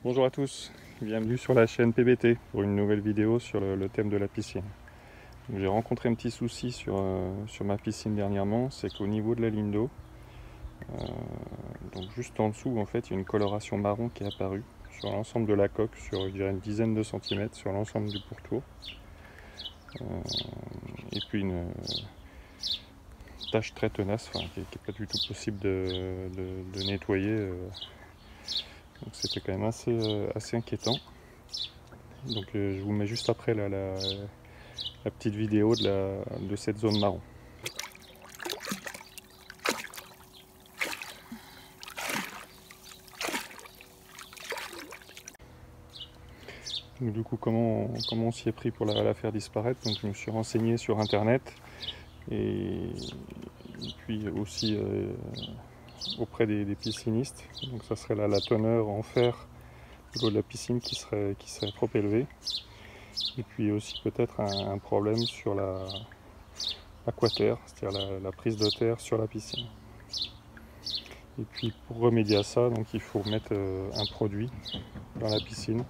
Bonjour à tous, bienvenue sur la chaîne PBT pour une nouvelle vidéo sur le thème de la piscine. J'ai rencontré un petit souci sur ma piscine dernièrement, c'est qu'au niveau de la ligne d'eau, donc juste en dessous en fait, il y a une coloration marron qui est apparue sur l'ensemble de la coque, sur je dirais une dizaine de centimètres sur l'ensemble du pourtour. Et puis une tache très tenace, qui n'est pas du tout possible de nettoyer. Donc c'était quand même assez inquiétant. Donc je vous mets juste après la petite vidéo de cette zone marron. Donc, du coup, comment on s'y est pris pour la faire disparaître? Donc, je me suis renseigné sur internet et puis aussi auprès des piscinistes. Donc ça serait la teneur en fer au niveau de la piscine qui serait trop élevée. Et puis aussi peut-être un problème sur l'aquaterre, c'est-à-dire la prise de terre sur la piscine. Et puis pour remédier à ça, donc il faut mettre un produit dans la piscine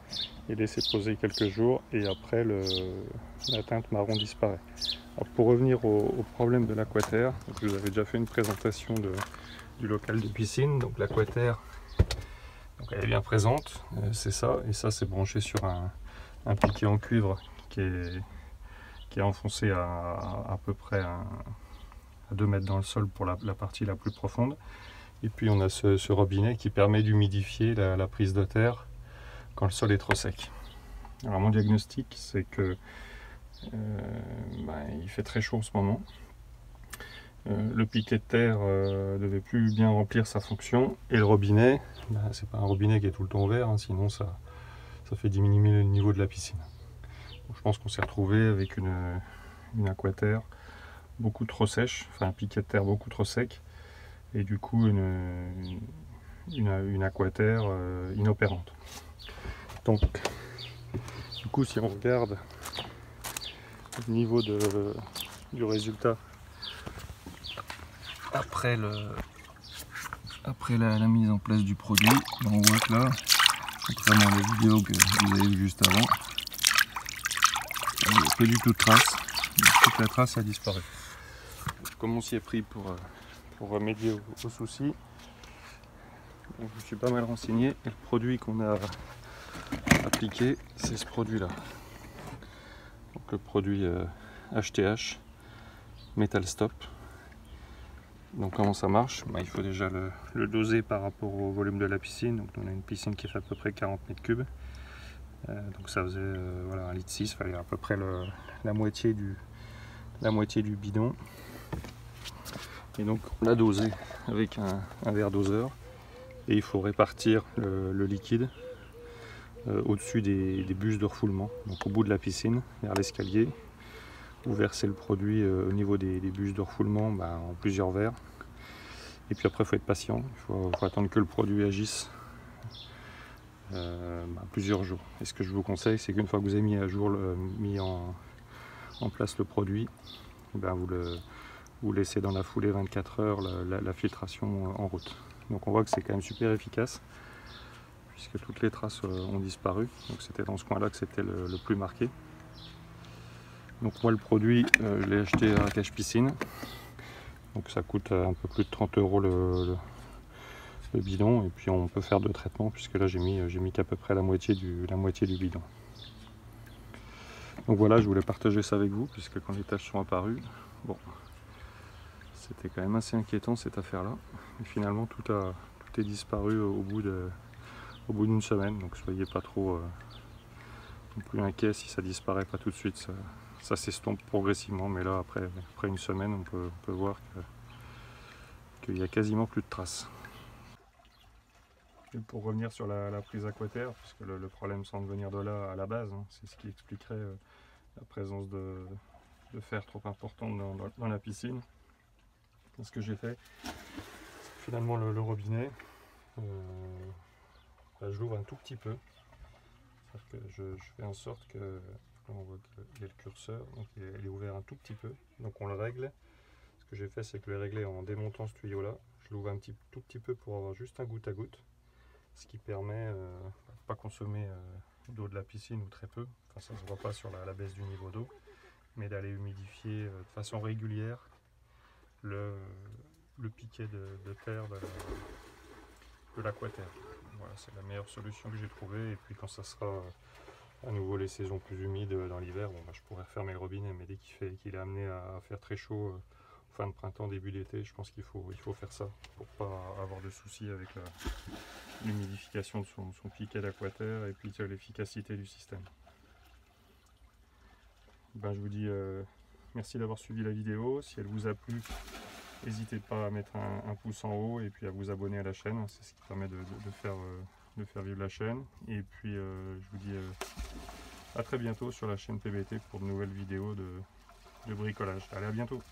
et laisser poser quelques jours et après la teinte marron disparaît. Alors pour revenir au problème de l'aquaterre, je vous avais déjà fait une présentation du local de piscine. Donc l'aquaterre, elle est bien présente, c'est ça, et ça c'est branché sur un piquet en cuivre qui est enfoncé à peu près à 2 mètres dans le sol pour la partie la plus profonde. Et puis on a ce robinet qui permet d'humidifier la prise de terre quand le sol est trop sec. Alors mon diagnostic, c'est que il fait très chaud en ce moment. Le piquet de terre devait plus bien remplir sa fonction et le robinet, c'est pas un robinet qui est tout le temps ouvert, hein, sinon ça fait diminuer le niveau de la piscine. Donc, je pense qu'on s'est retrouvé avec une aquaterre beaucoup trop sèche, enfin un piquet de terre beaucoup trop sec et du coup une aquaterre inopérante. Donc du coup si on regarde au niveau du résultat après la mise en place du produit, on voit que là, contrairement à la vidéo que vous avez vue juste avant, il n'y a pas du tout de trace. Toute la trace a disparu. Comme on s'y est pris pour remédier au souci, je me suis pas mal renseigné et le produit qu'on a appliqué, c'est ce produit là. Donc le produit HTH Metal Stop. Donc comment ça marche? Il faut déjà le doser par rapport au volume de la piscine. Donc on a une piscine qui fait à peu près 40 mètres cubes. Donc ça faisait 1,6 litre, il fallait à peu près la moitié du bidon. Et donc on l'a dosé avec un verre doseur. Et il faut répartir le liquide au-dessus des bûches de refoulement. Donc au bout de la piscine, vers l'escalier, vous versez le produit au niveau des bûches de refoulement en plusieurs verres. Et puis après il faut être patient, il faut attendre que le produit agisse plusieurs jours. Et ce que je vous conseille, c'est qu'une fois que vous avez mis à jour, mis en place le produit, vous laissez dans la foulée 24 heures la filtration en route. Donc on voit que c'est quand même super efficace puisque toutes les traces ont disparu. Donc c'était dans ce coin-là que c'était le plus marqué. Donc moi le produit, je l'ai acheté à Cache Piscine. Donc ça coûte un peu plus de 30 € le bidon, et puis on peut faire 2 traitements puisque là j'ai mis qu'à peu près la moitié du bidon. Donc voilà, je voulais partager ça avec vous puisque quand les taches sont apparues, bon, c'était quand même assez inquiétant cette affaire-là. Et finalement tout est disparu au bout d'une semaine, donc soyez pas trop non plus inquiets si ça disparaît pas tout de suite. Ça s'estompe progressivement, mais là après une semaine on peut voir qu'il y a quasiment plus de traces. Et pour revenir sur la prise aquaterre, puisque le problème semble venir de là à la base, hein, c'est ce qui expliquerait la présence de fer trop importante dans la piscine. Ce que j'ai fait, finalement le robinet, je l'ouvre un tout petit peu. Que je fais en sorte que, on voit qu'il y a le curseur, donc il est ouvert un tout petit peu, donc on le règle. Ce que j'ai fait, c'est que je l'ai réglé en démontant ce tuyau là, je l'ouvre tout petit peu pour avoir juste un goutte à goutte. ce qui permet de ne pas consommer d'eau de la piscine ou très peu, enfin ça ne se voit pas sur la baisse du niveau d'eau, mais d'aller humidifier de façon régulière le piquet de terre de l'aquaterre. Voilà, c'est la meilleure solution que j'ai trouvée. Et puis quand ça sera à nouveau les saisons plus humides dans l'hiver, bon, je pourrais refermer le robinet, mais dès qu'il est amené à faire très chaud, fin de printemps, début d'été, je pense qu'il faut faire ça pour pas avoir de soucis avec l'humidification de son piquet d'aquaterre et puis l'efficacité du système. Je vous dis merci d'avoir suivi la vidéo. Si elle vous a plu, n'hésitez pas à mettre un pouce en haut et puis à vous abonner à la chaîne, c'est ce qui permet de faire vivre la chaîne. Et puis je vous dis à très bientôt sur la chaîne PBT pour de nouvelles vidéos de bricolage. Allez, à bientôt!